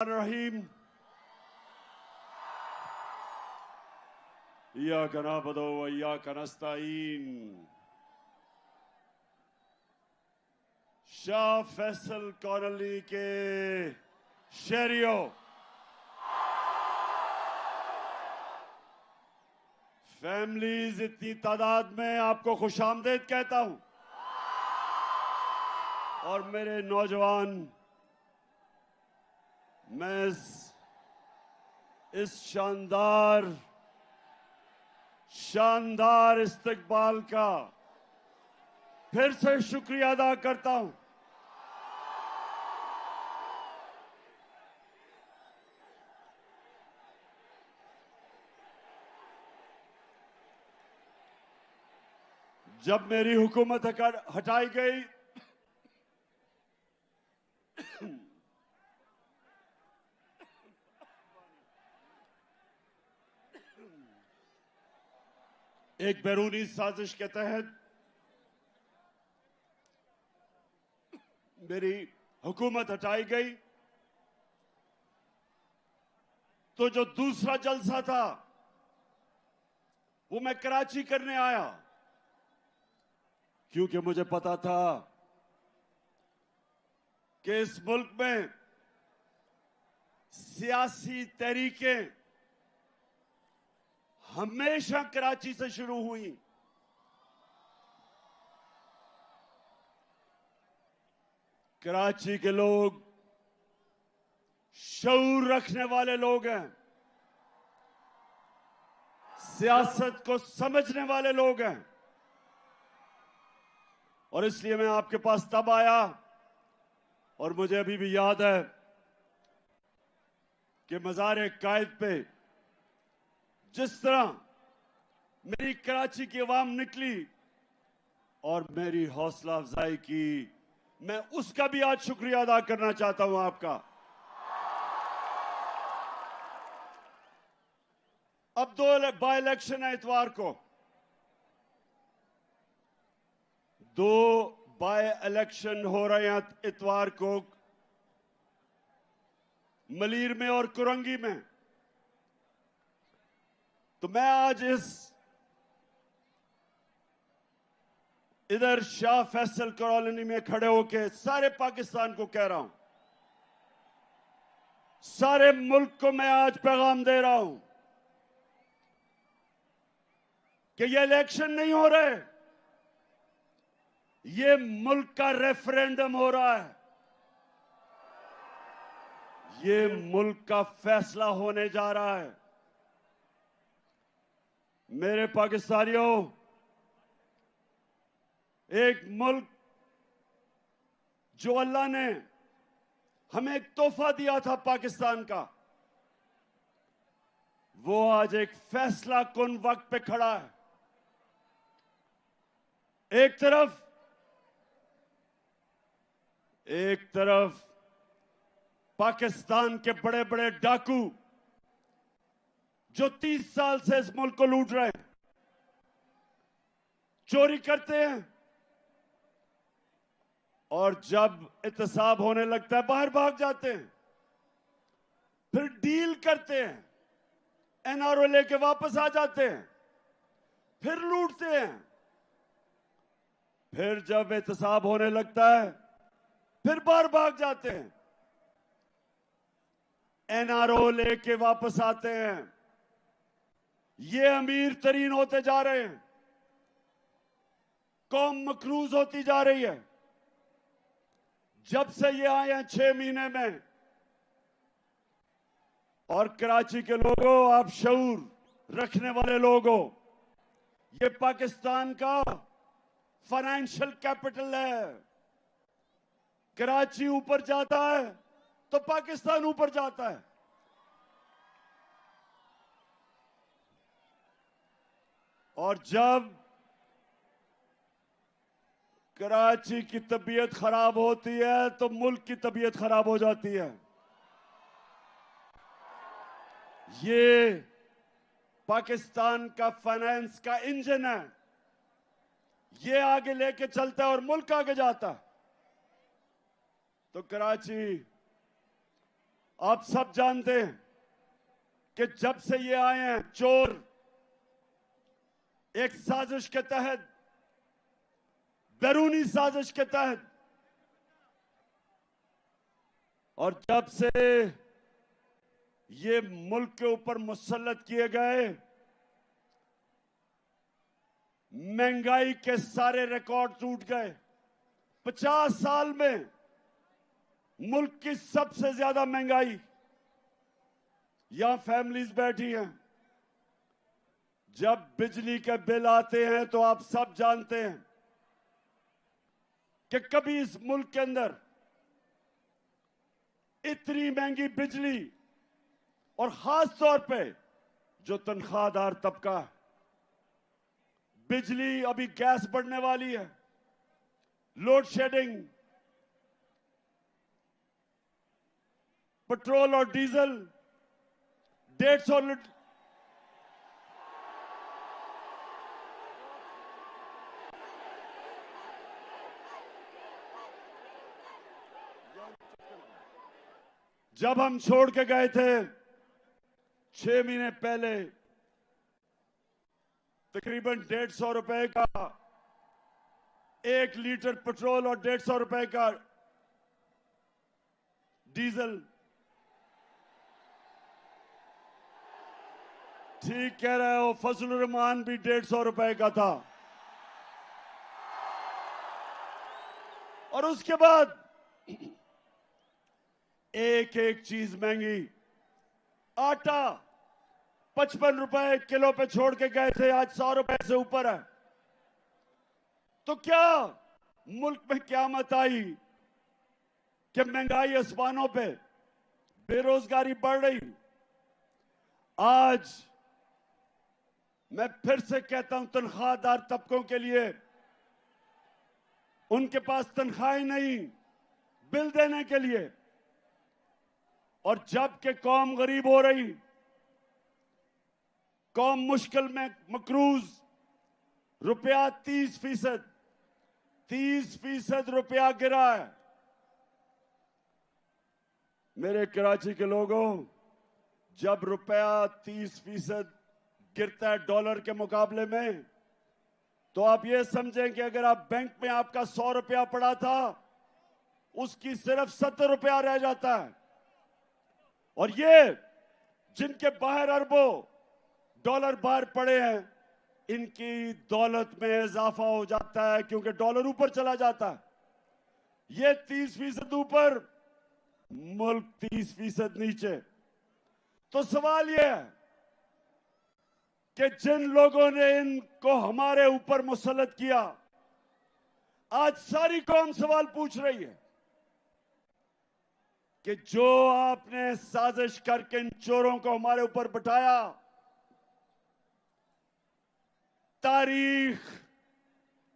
الرحيم إياك نعبد وإياك نستعين شاہ فیصل کالونی کے شہریوں، فیملیز، اتنی تعداد میں آپ کو خوش آمدید کہتا ہوں، اور میرے نوجوان، میں اس شاندار استقبال کا پھر سے شکریہ ادا کرتا ہوں۔ جب میری حکومت ہٹائی گئی ایک بیرونی سازش کے تحت میری حکومت ہٹائی گئی، تو جو دوسرا جلسہ تھا وہ میں کراچی کرنے آیا، کیونکہ مجھے پتا تھا کہ اس ملک میں سیاسی تحریکیں ہمیشہ کراچی سے شروع ہوئی۔ کراچی کے لوگ شعور رکھنے والے لوگ ہیں، سیاست کو سمجھنے والے لوگ ہیں، اور اس لیے میں آپ کے پاس تب آیا، اور مجھے ابھی بھی یاد ہے کہ مزار قائد پہ جس طرح میری کراچی کی عوام نکلی اور میری حوصلہ افزائی کی، میں اس کا بھی آج شکریہ ادا کرنا چاہتا ہوں آپ کا۔ اب 2 بائی الیکشن ہے اتوار کو، 2 بائی الیکشن ہو رہے ہیں اتوار کو، ملیر میں اور کرنگی میں۔ تو میں آج ادھر شاہ فیصل کالونی میں کھڑے ہو کے سارے پاکستان کو کہہ رہا ہوں، سارے ملک کو میں آج پیغام دے رہا ہوں کہ یہ الیکشن نہیں ہو رہے، یہ ملک کا ریفرینڈم ہو رہا ہے، یہ ملک کا فیصلہ ہونے جا رہا ہے۔ میرے پاکستانیوں، ایک ملک جو اللہ نے ہمیں ایک تحفہ دیا تھا پاکستان کا، وہ آج ایک فیصلہ کن وقت پہ کھڑا ہے۔ ایک طرف پاکستان کے بڑے بڑے ڈاکو جو 30 سال سے اس ملک کو لوٹ رہے ہیں، چوری کرتے ہیں، اور جب احتساب ہونے لگتا ہے باہر بھاگ جاتے ہیں، پھر ڈیل کرتے ہیں، این آر او لے کے واپس آ جاتے ہیں، پھر لوٹتے ہیں، پھر جب احتساب ہونے لگتا ہے پھر باہر بھاگ جاتے ہیں، این آر او لے کے واپس آتے ہیں۔ یہ امیر ترین ہوتے جا رہے ہیں، قوم مقروض ہوتی جا رہی ہے۔ جب سے یہ آئے ہیں 6 مہینے میں، اور کراچی کے لوگوں، آپ شعور رکھنے والے لوگوں، یہ پاکستان کا فائنینشل کیپٹل ہے۔ کراچی اوپر جاتا ہے تو پاکستان اوپر جاتا ہے۔ اور جب کراچی کی طبیعت خراب ہوتی ہے تو ملک کی طبیعت خراب ہو جاتی ہے۔ یہ پاکستان کا فائنینس کا انجن ہے، یہ آگے لے کے چلتا ہے اور ملک آگے جاتا ہے۔ تو کراچی آپ سب جانتے ہیں کہ جب سے یہ آئے ہیں چور ایک سازش کے تحت، بیرونی سازش کے تحت، اور جب سے یہ ملک کے اوپر مسلط کیے گئے، مہنگائی کے سارے ریکارڈ ٹوٹ گئے۔ 50 سال میں ملک کی سب سے زیادہ مہنگائی۔ یہاں فیملیز بیٹھی ہیں، جب بجلی کے بل آتے ہیں تو آپ سب جانتے ہیں کہ کبھی اس ملک کے اندر اتنی مہنگی بجلی، اور خاص طور پہ جو تنخواہ دار طبقہ ہے، بجلی ابھی گیس بڑھنے والی ہے، لوڈ شیڈنگ، پٹرول اور ڈیزل 150 جب ہم چھوڑ کے گئے تھے 6 مہینے پہلے تقریباً 150 روپے کا 1 لیٹر پٹرول اور 150 روپے کا ڈیزل۔ ٹھیک کہہ رہے ہو، فضل الرحمان بھی 150 روپے کا تھا۔ اور اس کے بعد ایک ایک چیز مہنگی۔ آٹا 55 روپے کلو پہ چھوڑ کے گئے تھے، آج 100 روپے سے اوپر ہے۔ تو کیا ملک میں قیامت آئی کہ مہنگائی آسمانوں پہ، بے روزگاری بڑھ رہی؟ آج میں پھر سے کہتا ہوں، تنخواہ دار طبقوں کے لیے ان کے پاس تنخواہیں نہیں بل دینے کے لیے، اور جب کہ قوم غریب ہو رہی، قوم مشکل میں مقروض، روپیہ 30% روپیہ گرا ہے۔ میرے کراچی کے لوگوں، جب روپیہ 30% گرتا ہے ڈالر کے مقابلے میں، تو آپ یہ سمجھیں کہ اگر آپ بینک میں آپ کا 100 روپیہ پڑا تھا، اس کی صرف 70 روپیہ رہ جاتا ہے۔ اور یہ جن کے باہر اربوں ڈالر باہر پڑے ہیں، ان کی دولت میں اضافہ ہو جاتا ہے، کیونکہ ڈالر اوپر چلا جاتا ہے۔ یہ 30% اوپر، ملک 30% نیچے۔ تو سوال یہ ہے کہ جن لوگوں نے ان کو ہمارے اوپر مسلط کیا، آج ساری قوم سوال پوچھ رہی ہے کہ جو آپ نے سازش کر کے ان چوروں کو ہمارے اوپر بٹھایا، تاریخ،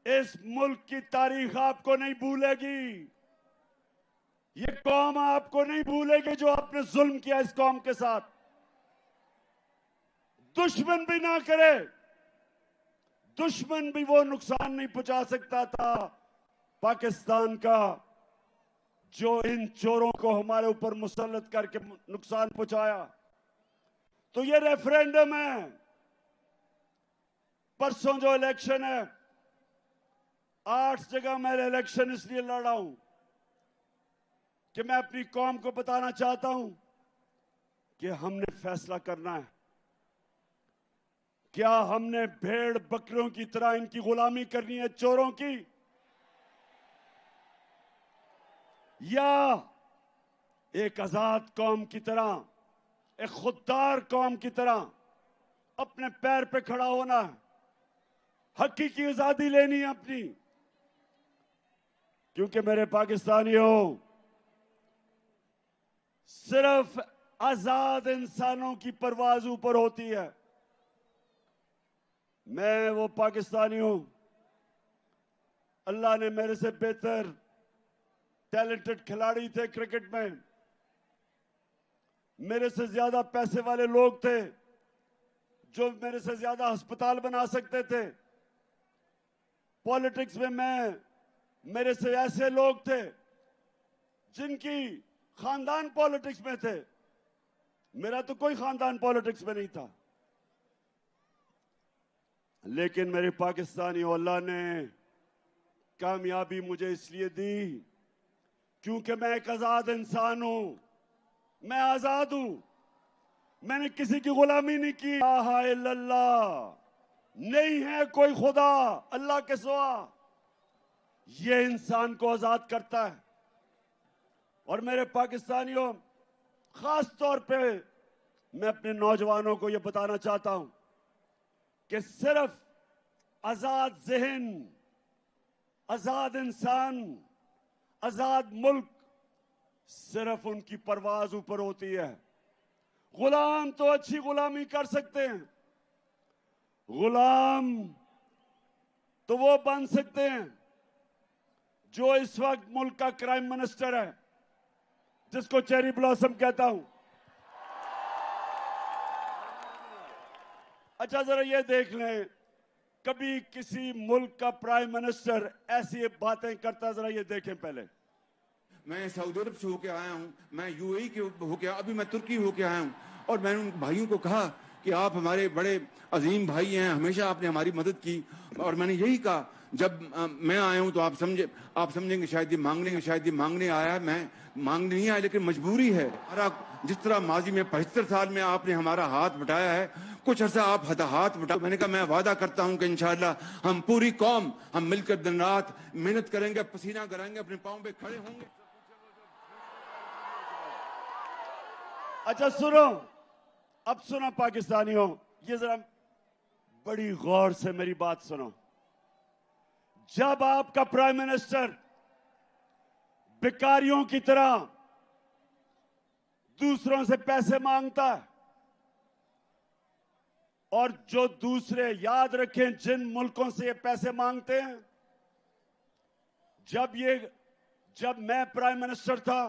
اس ملک کی تاریخ آپ کو نہیں بھولے گی۔ یہ قوم آپ کو نہیں بھولے گی جو آپ نے ظلم کیا اس قوم کے ساتھ۔ دشمن بھی نہ کرے، دشمن بھی وہ نقصان نہیں پہنچا سکتا تھا پاکستان کا جو ان چوروں کو ہمارے اوپر مسلط کر کے نقصان پہنچایا۔ تو یہ ریفرینڈم ہے، پرسوں جو الیکشن ہے، 8 جگہ میں الیکشن اس لیے لڑ رہا ہوں کہ میں اپنی قوم کو بتانا چاہتا ہوں کہ ہم نے فیصلہ کرنا ہے۔ کیا ہم نے بھیڑ بکریوں کی طرح ان کی غلامی کرنی ہے، چوروں کی، یا ایک آزاد قوم کی طرح، ایک خوددار قوم کی طرح اپنے پیر پہ کھڑا ہونا ہے، حقیقی آزادی لینی ہے اپنی؟ کیونکہ میرے پاکستانیوں، صرف آزاد انسانوں کی پرواز اوپر ہوتی ہے۔ میں وہ پاکستانی ہوں، اللہ نے میرے سے بہتر ٹیلنٹڈ کھلاڑی تھے کرکٹ میں، میرے سے زیادہ پیسے والے لوگ تھے جو میرے سے زیادہ ہسپتال بنا سکتے تھے۔ پالیٹکس میں میرے سے ایسے لوگ تھے جن کی خاندان پالیٹکس میں تھے، मेरा तो कोई खानदान पॉलिटिक्स में नहीं था, लेकिन मेरे पाकिस्तानी अल्लाह ने कामयाबी मुझे इसलिए दी क्योंकि मैं एक आजाद इंसान हूं, मैं आजाद हूं, मैंने किसी की गुलामी नहीं की। ला इलाहा इल्लल्लाह, नहीं है कोई खुदा अल्लाह के सिवा, ये इंसान को आजाद करता है। और मेरे पाकिस्तानियों, खास तौर पे मैं अपने नौजवानों को ये बताना चाहता हूं कि सिर्फ आजाद ज़हन, आजाद इंसान, आजाद मुल्क, सिर्फ उनकी परवाज ऊपर होती है। गुलाम तो अच्छी गुलामी कर सकते हैं, गुलाम तो वो बन सकते हैं जो इस वक्त मुल्क का क्राइम मिनिस्टर है, जिसको चेरी ब्लॉसम कहता हूं। अच्छा, जरा ये देख लें, कभी किसी मुल्क का प्राइम मिनिस्टर ऐसी बातें करता, जरा ये देखें पहले। मैं सऊदी अरब से होके आया हूँ, मैं यूएई के होके, अभी मैं तुर्की होके आया हूँ, और मैंने उन भाइयों को कहा कि आप हमारे बड़े अजीम भाई हैं, हमेशा आपने हमारी मदद की। और मैंने यही कहा, जब मैं आया हूँ तो आप समझेंगे शायद ये मांगने आया है, मैं मांगने नहीं आया, लेकिन मजबूरी है। जिस तरह माजी में 75 साल में आपने हमारा हाथ बटाया है, कुछ अर्सा आप हाथ बटा। मैंने कहा मैं वादा करता हूं कि इंशाअल्लाह हम पूरी कौम हम मिलकर दिन रात मेहनत करेंगे, पसीना कराएंगे, अपने पांव पे खड़े होंगे। अच्छा सुनो, अब सुनो पाकिस्तानियों, ये जरा बड़ी गौर से मेरी बात सुनो। जब आपका प्राइम मिनिस्टर भिखारियों की तरह दूसरों से पैसे मांगता है, और जो दूसरे, याद रखें, जिन मुल्कों से ये पैसे मांगते हैं, जब मैं प्राइम मिनिस्टर था,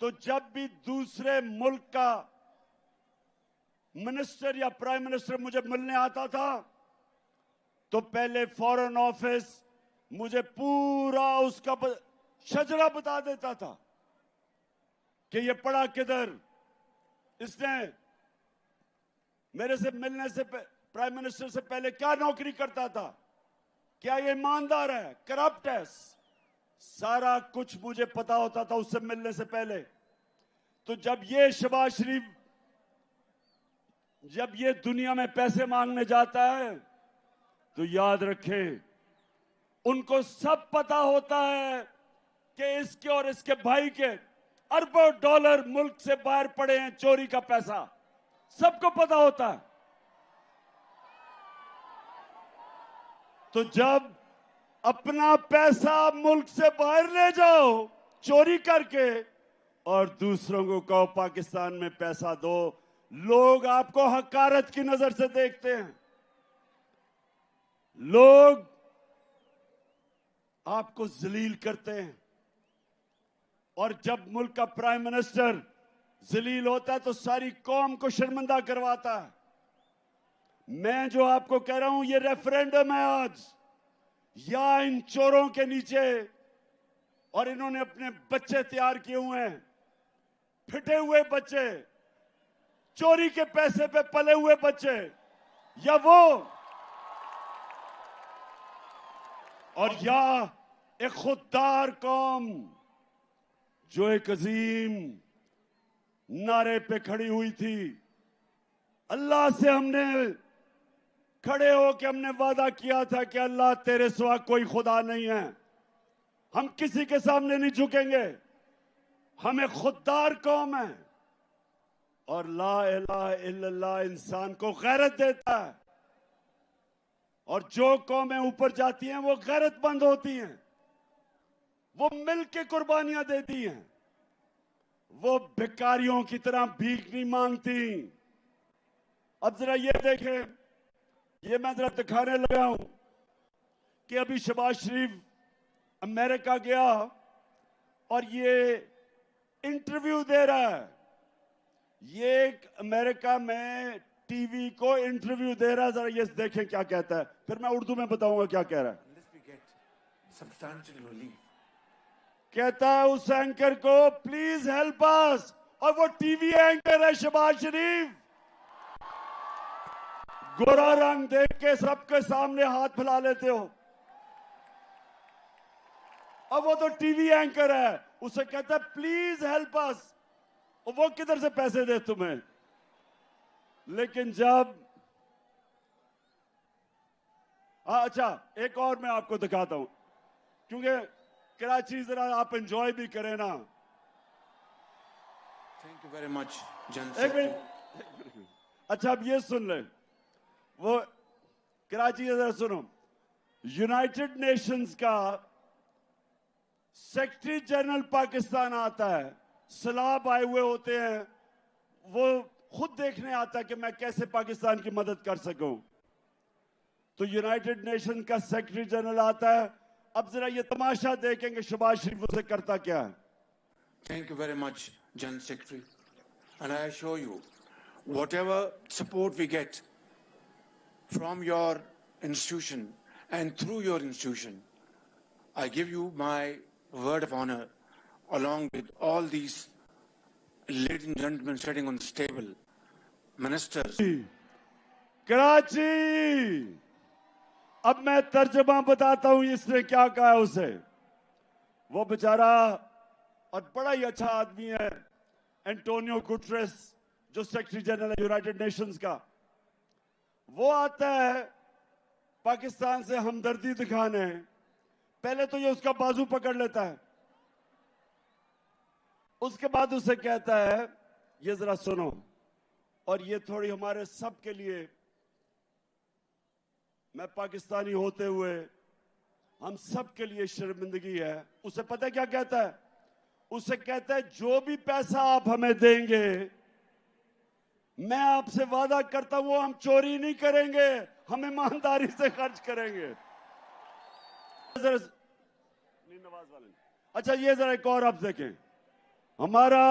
तो जब भी दूसरे मुल्क का मिनिस्टर या प्राइम मिनिस्टर मुझे मिलने आता था, तो पहले फॉरेन ऑफिस मुझे पूरा उसका शजरा बता देता था कि ये पड़ा किधर, इसने मेरे से मिलने से, प्राइम मिनिस्टर से पहले क्या नौकरी करता था, क्या ये ईमानदार है, करप्ट है, सारा कुछ मुझे पता होता था उससे मिलने से पहले। तो जब ये शहबाज शरीफ, जब ये दुनिया में पैसे मांगने जाता है, तो याद रखें, उनको सब पता होता है कि इसके और इसके भाई के अरबों डॉलर मुल्क से बाहर पड़े हैं, चोरी का पैसा, सबको पता होता है। तो जब अपना पैसा मुल्क से बाहर ले जाओ चोरी करके, और दूसरों को कहो पाकिस्तान में पैसा दो, लोग आपको हकारत की नजर से देखते हैं, लोग आपको जलील करते हैं। और जब मुल्क का प्राइम मिनिस्टर जलील होता है तो सारी कौम को शर्मिंदा करवाता है। मैं जो आपको कह रहा हूं, ये रेफरेंडम है आज, या इन चोरों के नीचे, और इन्होंने अपने बच्चे तैयार किए हुए हैं, फिटे हुए बच्चे, चोरी के पैसे पे पले हुए बच्चे, या वो, और या एक खुददार कौम जो एक अजीम नारे पे खड़ी हुई थी। अल्लाह से हमने खड़े हो के हमने वादा किया था कि अल्लाह तेरे सिवा कोई खुदा नहीं है, हम किसी के सामने नहीं झुकेंगे, हम एक खुददार कौम है। और ला इलाहा इल्लल्लाह इंसान को गैरत देता है, और जो कौमें ऊपर जाती हैं वो गैरतमंद होती हैं, वो मिल के कुर्बानियां देती हैं, वो भिखारियों की तरह भीख नहीं मांगती। अब जरा ये देखें, ये मैं जरा दिखाने लगा हूं कि अभी शहबाज शरीफ अमेरिका गया और ये इंटरव्यू दे रहा है, ये अमेरिका में टीवी को इंटरव्यू दे रहा है, जरा ये देखें क्या कहता है, फिर मैं उर्दू में बताऊंगा क्या कह रहा है। कहता है उस एंकर को, प्लीज हेल्प अस, और वो टीवी एंकर है है शहबाज शरीफ? गोरा रंग देख के सबके सामने हाथ फैला लेते हो। अब वो तो टीवी एंकर है, उसे कहता है प्लीज हेल्प अस, और वो किधर से पैसे दे तुम्हें? लेकिन जब अच्छा, एक और मैं आपको दिखाता हूं, क्योंकि कराची जरा आप एंजॉय भी करें ना। थैंक यू वेरी मच एक मिनट, अच्छा अब ये सुन ले, वो कराची जरा सुनो। यूनाइटेड नेशंस का सेक्रेटरी जनरल पाकिस्तान आता है, सलाब आए हुए होते हैं, वो खुद देखने आता है कि मैं कैसे पाकिस्तान की मदद कर सकूं। तो यूनाइटेड नेशन का सेक्रेटरी जनरल आता है। अब जरा ये तमाशा देखेंगे शहबाज शरीफ उसे करता क्या है। Thank you very much, General Secretary. And I assure you, whatever support we get from your institution and through your institution, I give you my word of honor, along with all these ladies and gentlemen sitting on this table, ministers. Karachi, अब मैं तर्जमा बताता हूं इसने क्या कहा उसे। वो बेचारा और बड़ा ही अच्छा आदमी है, एंटोनियो गुटरेस, जो सेक्रेटरी जनरल है यूनाइटेड नेशंस का। वो आता है पाकिस्तान से हमदर्दी दिखाने, पहले तो ये उसका बाजू पकड़ लेता है, उसके बाद उसे कहता है ये जरा सुनो, और ये थोड़ी हमारे सब के लिए, मैं पाकिस्तानी होते हुए हम सब के लिए शर्मिंदगी है। उसे पता है क्या कहता है? उसे कहता है जो भी पैसा आप हमें देंगे, मैं आपसे वादा करता हूं वो हम चोरी नहीं करेंगे, हम ईमानदारी से खर्च करेंगे। अच्छा ये जरा एक और आप देखें, हमारा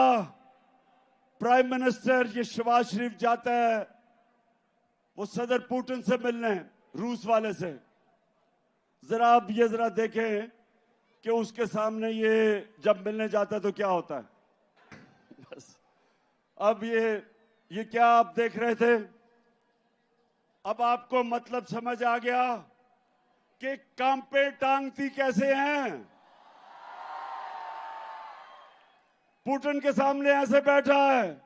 प्राइम मिनिस्टर ये शहबाज शरीफ जाता है वो सदर पुतिन से मिलने, रूस वाले से। जरा आप ये जरा देखें कि उसके सामने ये जब मिलने जाता है तो क्या होता है। बस अब ये क्या आप देख रहे थे, अब आपको मतलब समझ आ गया कि कांपे टांगती कैसे हैं। पुतिन के सामने ऐसे बैठा है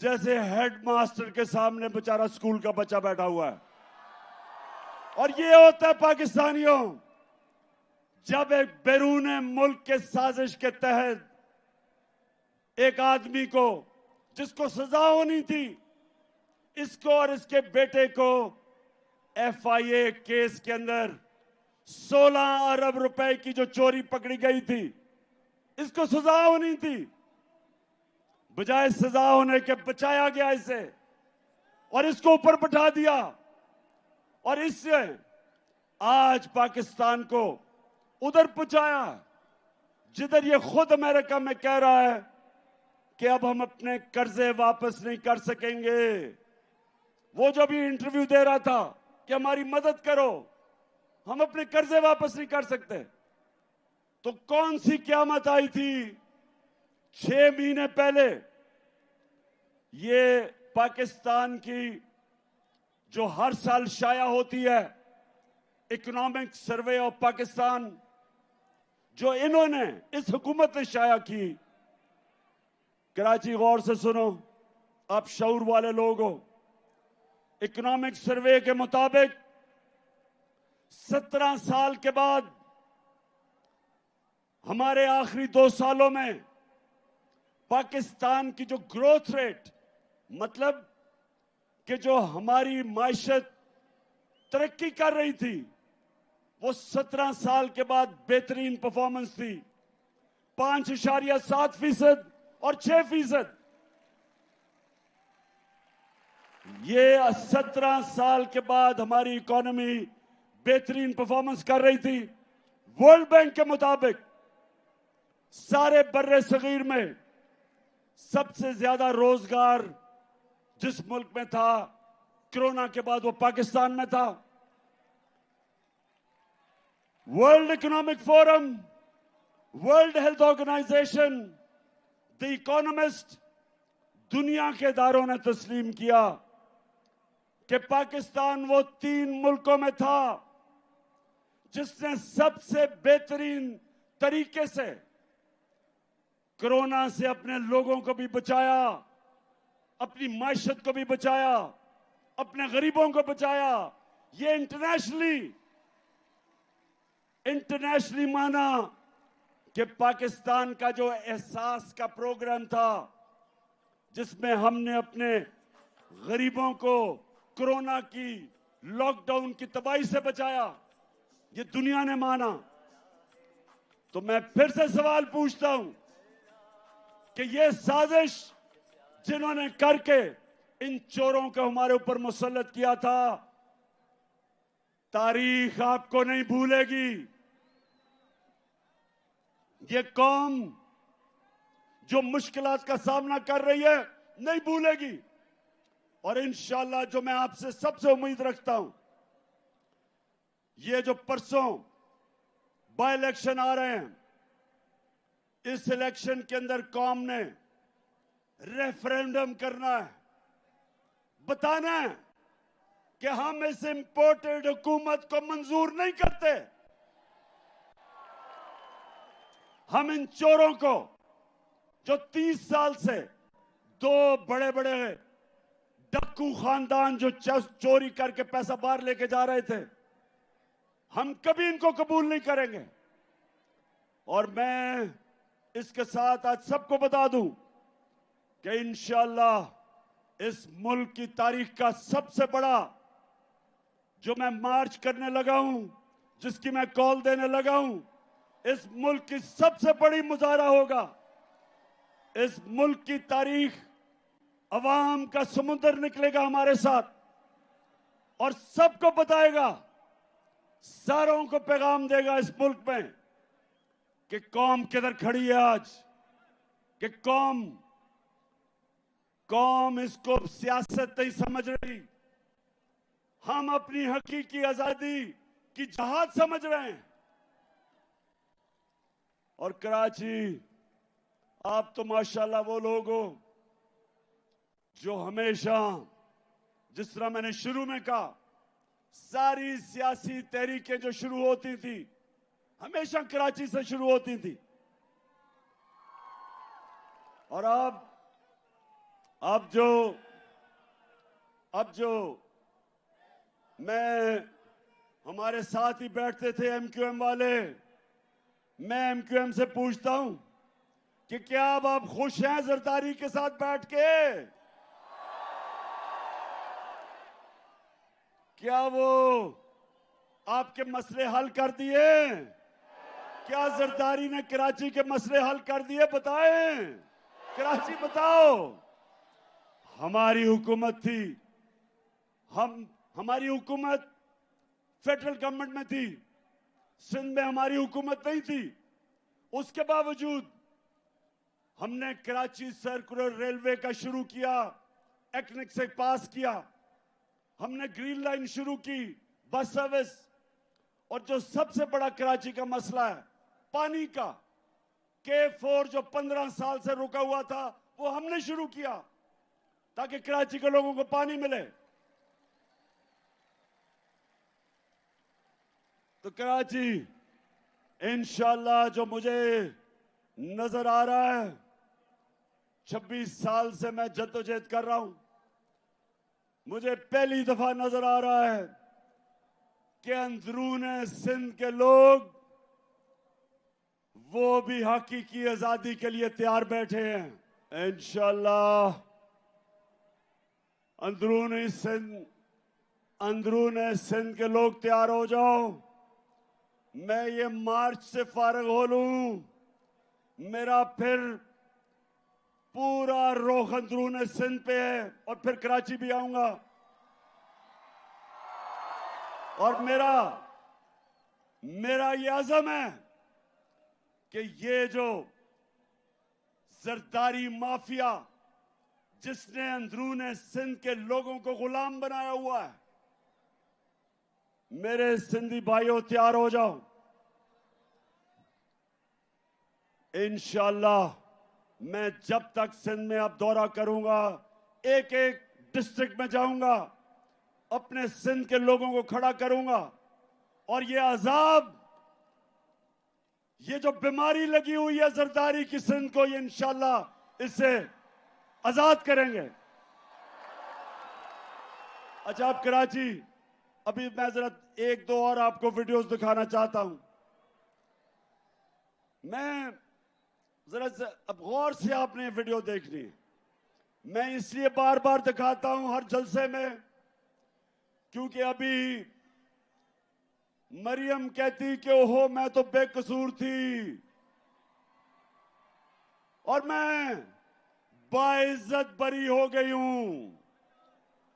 जैसे हेडमास्टर के सामने बेचारा स्कूल का बच्चा बैठा हुआ है। और ये होता है पाकिस्तानियों, जब एक बैरून मुल्क के साजिश के तहत एक आदमी को, जिसको सजा होनी थी, इसको और इसके बेटे को FIA केस के अंदर 16 अरब रुपए की जो चोरी पकड़ी गई थी, इसको सजा होनी थी, बजाय सजा होने के बचाया गया इसे और इसको ऊपर बैठा दिया। और इससे आज पाकिस्तान को उधर पहुंचाया जिधर ये खुद अमेरिका में कह रहा है कि अब हम अपने कर्जे वापस नहीं कर सकेंगे। वो जो भी इंटरव्यू दे रहा था कि हमारी मदद करो, हम अपने कर्जे वापस नहीं कर सकते, तो कौन सी क़यामत आई थी 6 महीने पहले। ये पाकिस्तान की जो हर साल शाया होती है इकोनॉमिक सर्वे ऑफ पाकिस्तान, जो इन्होंने, इस हुकूमत ने शाया की। कराची गौर से सुनो, आप शऊर वाले लोग हो। इकोनॉमिक सर्वे के मुताबिक 17 साल के बाद हमारे आखिरी 2 सालों में पाकिस्तान की जो ग्रोथ रेट, मतलब कि जो हमारी माइशत तरक्की कर रही थी, वो 17 साल के बाद बेहतरीन परफॉर्मेंस थी। 5.7% और 6%। ये 17 साल के बाद हमारी इकोनॉमी बेहतरीन परफॉर्मेंस कर रही थी। वर्ल्ड बैंक के मुताबिक सारे बर्रे सगीर में सबसे ज्यादा रोजगार जिस मुल्क में था कोरोना के बाद, वो पाकिस्तान में था। World Economic Forum, World Health Organization, the Economist, दुनिया के इदारों ने तस्लीम किया कि पाकिस्तान वो 3 मुल्कों में था जिसने सबसे बेहतरीन तरीके से कोरोना से अपने लोगों को भी बचाया, अपनी माशत को भी बचाया, अपने गरीबों को बचाया। ये इंटरनेशनली माना कि पाकिस्तान का जो एहसास का प्रोग्राम था जिसमें हमने अपने गरीबों को कोरोना की लॉकडाउन की तबाही से बचाया, ये दुनिया ने माना। तो मैं फिर से सवाल पूछता हूं कि ये साजिश जिन्होंने करके इन चोरों को हमारे ऊपर मुसल्लत किया था, तारीख आपको नहीं भूलेगी। ये कौम जो मुश्किलात का सामना कर रही है नहीं भूलेगी। और इंशाअल्लाह जो मैं आपसे सबसे उम्मीद रखता हूं, ये जो परसों बाय इलेक्शन आ रहे हैं, इस इलेक्शन के अंदर कौम ने रेफरेंडम करना है, बताना है कि हम इस इंपोर्टेड हुकूमत को मंजूर नहीं करते। हम इन चोरों को जो 30 साल से 2 बड़े बड़े डाकू खानदान जो चोरी करके पैसा बाहर लेके जा रहे थे, हम कभी इनको कबूल नहीं करेंगे। और मैं इसके साथ आज सबको बता दूं कि इंशाअल्लाह इस मुल्क की तारीख का सबसे बड़ा जो मैं मार्च करने लगा हूं, जिसकी मैं कॉल देने लगा हूं, इस मुल्क की सबसे बड़ी मुजाहरा होगा। इस मुल्क की तारीख, अवाम का समुंदर निकलेगा हमारे साथ और सबको बताएगा, सारों को पैगाम देगा इस मुल्क में कि कौम किधर खड़ी है आज, कि कौम इसको सियासत नहीं समझ रही, हम अपनी हकीकी आजादी की जहाद समझ रहे हैं। और कराची, आप तो माशाल्लाह वो लोग हो जो हमेशा, जिस तरह मैंने शुरू में कहा, सारी सियासी तहरीकें जो शुरू होती थी हमेशा कराची से शुरू होती थी। और अब जो मैं, हमारे साथ ही बैठते थे एमक्यूएम वाले, मैं एमक्यूएम से पूछता हूं कि क्या अब आप खुश हैं जरदारी के साथ बैठ के? क्या वो आपके मसले हल कर दिए? क्या जरदारी ने कराची के मसले हल कर दिए? बताएं, कराची बताओ। हमारी हुकूमत थी, हमारी हुकूमत फेडरल गवर्नमेंट में थी, सिंध में हमारी हुकूमत नहीं थी। उसके बावजूद हमने कराची सर्कुलर रेलवे का शुरू किया, एक्निक से पास किया, हमने ग्रीन लाइन शुरू की, बस सर्विस। और जो सबसे बड़ा कराची का मसला है पानी का, K4 जो 15 साल से रुका हुआ था, वो हमने शुरू किया ताकि कराची के लोगों को पानी मिले। तो कराची इंशाअल्लाह जो मुझे नजर आ रहा है, 26 साल से मैं जद्दोजहद कर रहा हूं, मुझे पहली दफा नजर आ रहा है कि अंदरूने सिंध के लोग वो भी हकीकी आजादी के लिए तैयार बैठे हैं। इंशाअल्लाह अंदरूने सिंध के लोग तैयार हो जाओ। मैं ये मार्च से फारिग हो लूं, मेरा फिर पूरा रुख अंदरूने सिंध पे है और फिर कराची भी आऊंगा। और मेरा ये अज़म है कि ये जो जरदारी माफिया जिसने अंदरूने सिंध के लोगों को गुलाम बनाया हुआ है, मेरे सिंधी भाइयों तैयार हो जाओ। इंशाअल्लाह मैं जब तक सिंध में अब दौरा करूंगा, एक एक डिस्ट्रिक्ट में जाऊंगा, अपने सिंध के लोगों को खड़ा करूंगा और ये अजाब, ये जो बीमारी लगी हुई है जरदारी की सिंध को, ये इंशाल्लाह इससे आजाद करेंगे। अच्छा, आप कराची, अभी मैं जरा एक दो और आपको वीडियोस दिखाना चाहता हूं। मैं जरा अब गौर से आपने वीडियो देखनी है। मैं इसलिए बार बार दिखाता हूं हर जलसे में, क्योंकि अभी मरियम कहती कि ओहो मैं तो बेकसूर थी और मैं बाइज्जत बरी हो गई हूं।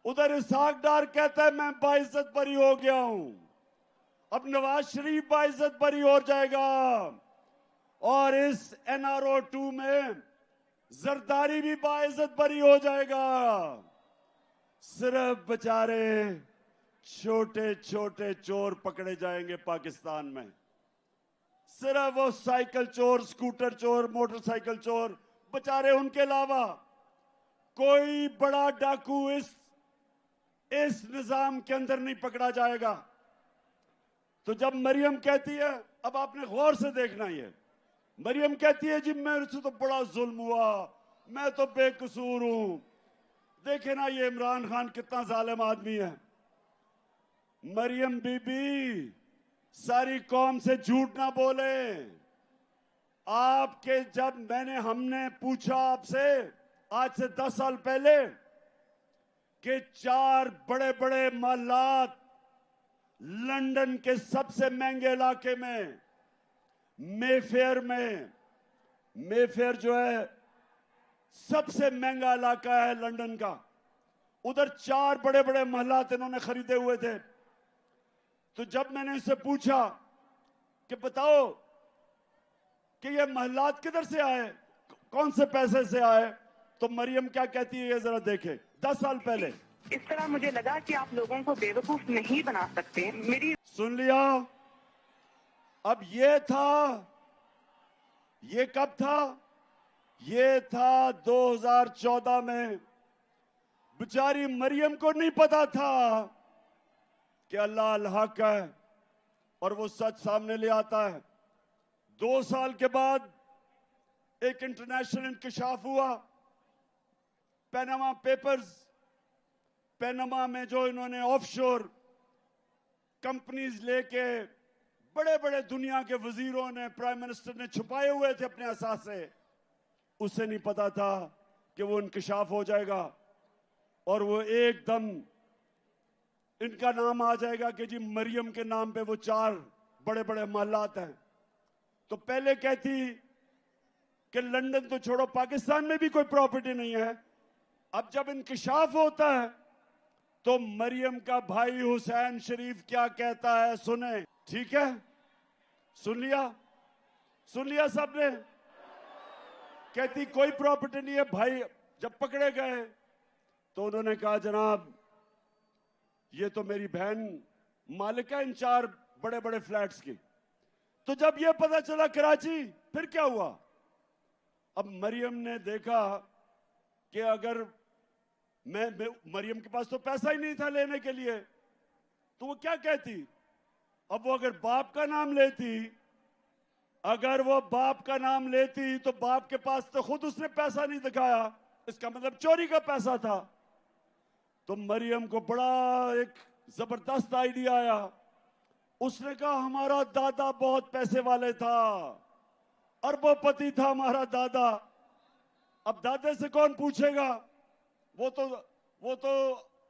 उधर इसहाक डार कहता है मैं बाइज्जत बरी हो गया हूं। अब नवाज शरीफ बाइज्जत बरी हो जाएगा और इस NRO 2 में जरदारी भी बाइज्जत बरी हो जाएगा। सिर्फ बेचारे छोटे छोटे चोर पकड़े जाएंगे पाकिस्तान में। सिर्फ वो साइकिल चोर, स्कूटर चोर, मोटरसाइकिल चोर, बेचारे, उनके अलावा कोई बड़ा डाकू इस निजाम के अंदर नहीं पकड़ा जाएगा। तो जब मरियम कहती है, अब आपने गौर से देखना, ये मरियम कहती है जी मेरे से तो बड़ा जुल्म हुआ, मैं तो बेकसूर हूं। देखे ना ये इमरान खान कितना जालिम आदमी है। मरियम बीबी, सारी कौम से झूठ ना बोले। आपके जब हमने पूछा आपसे आज से 10 साल पहले कि 4 बड़े बड़े महलात लंदन के सबसे महंगे इलाके में, मेफेयर में, मेफेयर जो है सबसे महंगा इलाका है लंदन का, उधर 4 बड़े बड़े महलात इन्होंने खरीदे हुए थे। तो जब मैंने इससे पूछा कि बताओ कि ये महलात किधर से आए, कौन से पैसे से आए, तो मरियम क्या कहती है ये जरा देखें। 10 साल पहले इस तरह मुझे लगा कि आप लोगों को बेवकूफ नहीं बना सकते। मेरी सुन लिया। अब ये था, ये कब था? ये था 2014 में। बेचारी मरियम को नहीं पता था कि अल्लाह अल हक है और वो सच सामने ले आता है। 2 साल के बाद एक इंटरनेशनल इंकशाफ हुआ, पैनामा पेपर्स। पैनामा में जो इन्होंने ऑफशोर कंपनीज लेके बड़े बड़े दुनिया के वजीरों ने, प्राइम मिनिस्टर ने छुपाए हुए थे अपने असासे, उसे नहीं पता था कि वो इंकशाफ हो जाएगा और वो एकदम इनका नाम आ जाएगा कि जी मरियम के नाम पे वो 4 बड़े बड़े महलात हैं। तो पहले कहती कि लंदन तो छोड़ो, पाकिस्तान में भी कोई प्रॉपर्टी नहीं है। अब जब इंकशाफ होता है तो मरियम का भाई हुसैन शरीफ क्या कहता है, सुने। ठीक है, सुन लिया, सुन लिया सबने। कहती कोई प्रॉपर्टी नहीं है। भाई जब पकड़े गए तो उन्होंने कहा जनाब ये तो मेरी बहन मालिक है इन 4 बड़े बड़े फ्लैट्स की। तो जब ये पता चला कराची, फिर क्या हुआ? अब मरियम ने देखा कि अगर मरियम के पास तो पैसा ही नहीं था लेने के लिए, तो वो क्या कहती? अब वो अगर बाप का नाम लेती, अगर वो बाप का नाम लेती तो बाप के पास तो खुद उसने पैसा नहीं दिखाया, इसका मतलब चोरी का पैसा था। तो मरियम को बड़ा एक जबरदस्त आइडिया आया। उसने कहा हमारा दादा बहुत पैसे वाले था, अरबोपति था हमारा दादा। अब दादे से कौन पूछेगा, वो तो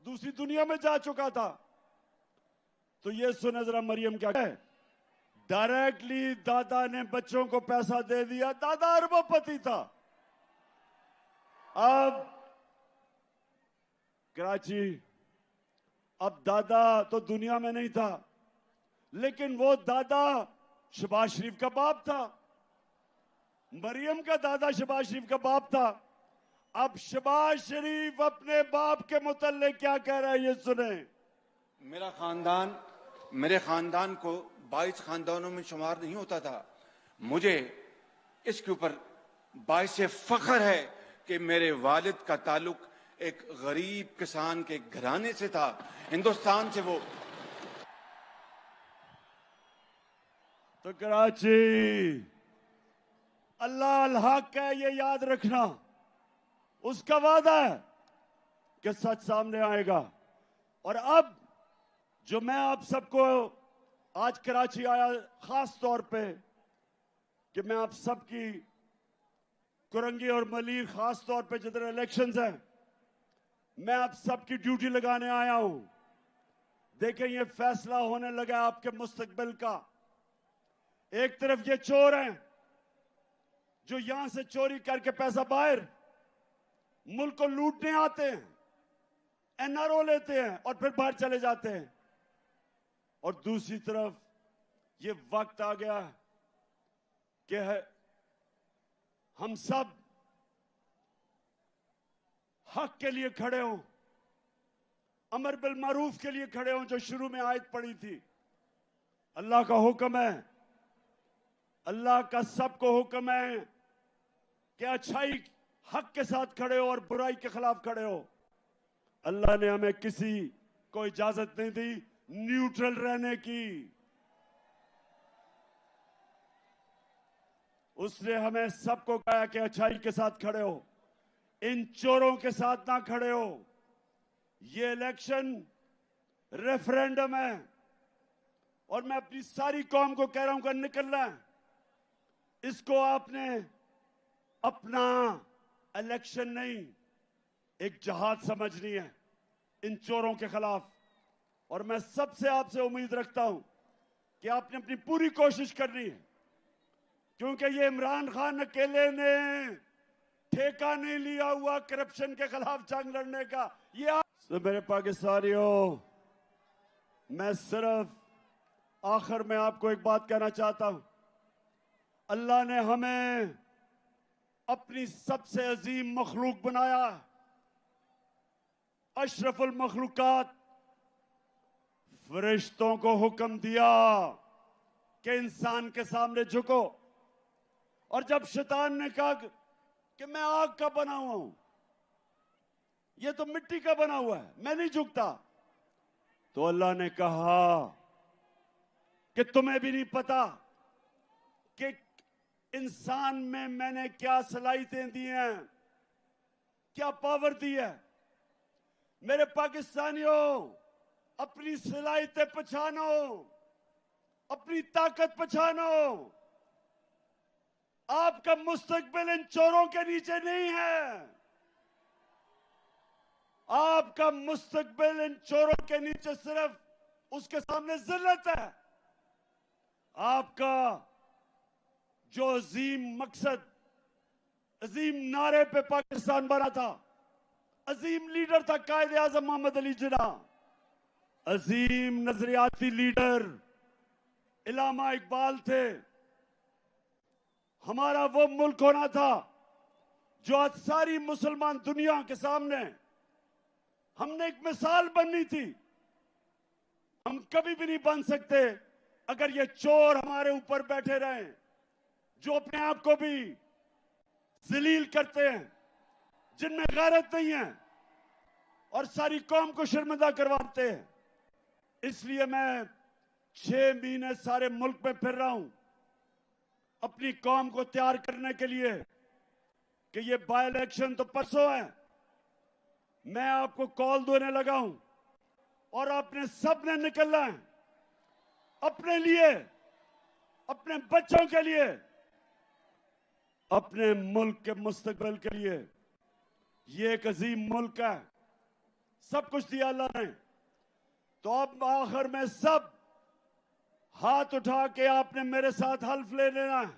दूसरी दुनिया में जा चुका था। तो ये सुने जरा मरियम क्या है। डायरेक्टली दादा ने बच्चों को पैसा दे दिया, दादा अरबोपति था। अब कराची, अब दादा तो दुनिया में नहीं था, लेकिन वो दादा शहबाज शरीफ का बाप था। मरियम का दादा शहबाज शरीफ का बाप था। अब शहबाज शरीफ अपने बाप के मुतल्लिक क्या कह रहा है, ये सुने। मेरे खानदान को 22 खानदानों में शुमार नहीं होता था। मुझे इसके ऊपर باعث فخر ہے کہ میرے والد کا تعلق ایک غریب کسان کے گھرانے سے تھا. ہندوستان سے وہ تو کراچی اللہ الحق ہے، یہ یاد رکھنا. اس کا وعدہ ہے کہ سچ سامنے آئے گا. اور اب جو میں آپ سب کو آج کراچی آیا خاص طور پہ کہ میں آپ سب کی کرنگی اور ملیر خاص طور پہ جدھر الیکشنز ہیں میں آپ سب کی ڈیوٹی لگانے آیا ہوں. دیکھیں یہ فیصلہ ہونے لگا آپ کے مستقبل کا. ایک طرف یہ چور ہیں جو یہاں سے چوری کر کے پیسہ باہر ملک کو لوٹنے آتے ہیں، این آر او لیتے ہیں اور پھر باہر چلے جاتے ہیں. اور دوسری طرف یہ وقت آ گیا کہ ہم سب حق کے لیے کھڑے ہوں، امر بالمعروف کے لیے کھڑے ہوں جو شروع میں آیت پڑی تھی. اللہ کا حکم ہے، اللہ کا سب کو حکم ہے کہ اچھائی حق کے ساتھ کھڑے ہو اور برائی کے خلاف کھڑے ہو. اللہ نے ہمیں کسی کو اجازت نہیں دی نیوٹرل رہنے کی. اس نے ہمیں سب کو کہا کہ اچھائی کے ساتھ کھڑے ہو، ان چوروں کے ساتھ نہ کھڑے ہو. یہ الیکشن ریفرینڈم ہے اور میں اپنی ساری قوم کو کہہ رہا ہوں کہ نکلنا ہے. اس کو آپ نے اپنا الیکشن نہیں ایک جہاد سمجھنی ہے ان چوروں کے خلاف. اور میں سب سے آپ سے امید رکھتا ہوں کہ آپ نے اپنی پوری کوشش کرنی ہے، کیونکہ یہ عمران خان اکیلے نے ٹھیکہ نہیں لیا ہوا کرپشن کے خلاف جنگ لڑنے کا. یہ میرے پاکستانیوں، میں صرف آخر میں آپ کو ایک بات کہنا چاہتا ہوں. اللہ نے ہمیں اپنی سب سے عظیم مخلوق بنایا، اشرف المخلوقات. فرشتوں کو حکم دیا کہ انسان کے سامنے جھکو. اور جب شیطان نے کہا کہ میں آگ کا بنا ہوا ہوں، یہ تو مٹی کا بنا ہوا ہے، میں نہیں جھکتا، تو اللہ نے کہا کہ تمہیں بھی نہیں پتا کہ انسان میں نے کیا صلاحیتیں دی ہیں، کیا پاور دی ہے. میرے پاکستانیوں، اپنی صلاحیتیں پہچانو، اپنی طاقت پہچانو. آپ کا مستقبل ان چوروں کے نیچے نہیں ہے. آپ کا مستقبل ان چوروں کے نیچے صرف اس کے سامنے ذلت ہے. آپ کا جو عظیم مقصد، عظیم نعرے پہ پاکستان بنا تھا، عظیم لیڈر تھا قائد اعظم محمد علی جناح، عظیم نظریاتی لیڈر علامہ اقبال تھے. ہمارا وہ ملک ہونا تھا جو آج ساری مسلمان دنیا کے سامنے ہم نے ایک مثال بننی تھی. ہم کبھی بھی نہیں بن سکتے اگر یہ چور ہمارے اوپر بیٹھے رہیں جو اپنے آپ کو بھی ذلیل کرتے ہیں، جن میں غیرت نہیں ہے اور ساری قوم کو شرمندہ کرواتے ہیں. اس لیے میں 6 مہینے سارے ملک میں پھر رہا ہوں اپنی قوم کو تیار کرنے کے لیے کہ یہ بائی الیکشن تو پرسوں ہے. میں آپ کو کال دینے لگا ہوں اور آپ نے سب نے نکلنا ہے اپنے لیے، اپنے بچوں کے لیے، اپنے ملک کے مستقبل کے لیے. یہ ایک عظیم ملک ہے، سب کچھ دیا اللہ نے. تو اب آخر میں سب ہاتھ اٹھا کے آپ نے میرے ساتھ حلف لے لینا ہے.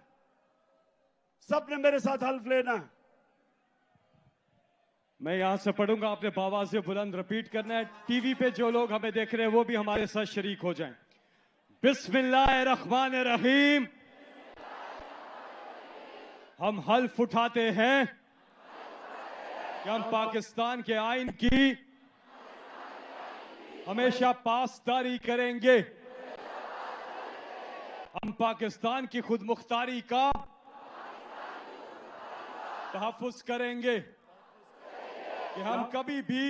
سب نے میرے ساتھ حلف لینا ہے. میں یہاں سے پڑھوں گا، آپ نے بآواز بلند ریپیٹ کرنا ہے. ٹی وی پہ جو لوگ ہمیں دیکھ رہے ہیں وہ بھی ہمارے ساتھ شریک ہو جائیں. بسم اللہ الرحمن الرحیم. ہم حلف اٹھاتے ہیں کہ ہم پاکستان کے آئین کی ہمیشہ پاسداری کریں گے. ہم پاکستان کی خود مختاری کا तहफ़्फ़ुज़ करेंगे कि हम कभी भी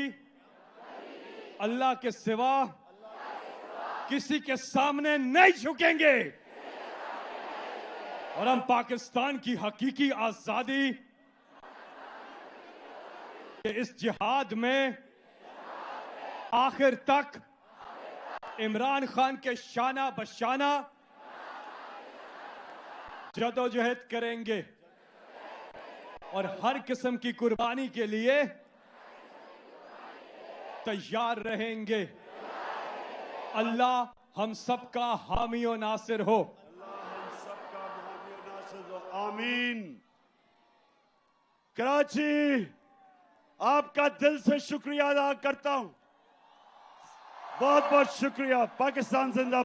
अल्लाह के सिवा किसी के सामने नहीं झुकेंगे और हम पाकिस्तान की हकीकी आज़ादी के इस जिहाद में आखिर तक इमरान खान के शाना बशाना जदोजहद करेंगे और हर किस्म की कुर्बानी के लिए तैयार रहेंगे। अल्लाह हम सबका हामी और नासिर हो। आमीन। कराची, आपका दिल से शुक्रिया अदा करता हूं। बहुत बहुत शुक्रिया। पाकिस्तान जिंदाबाद।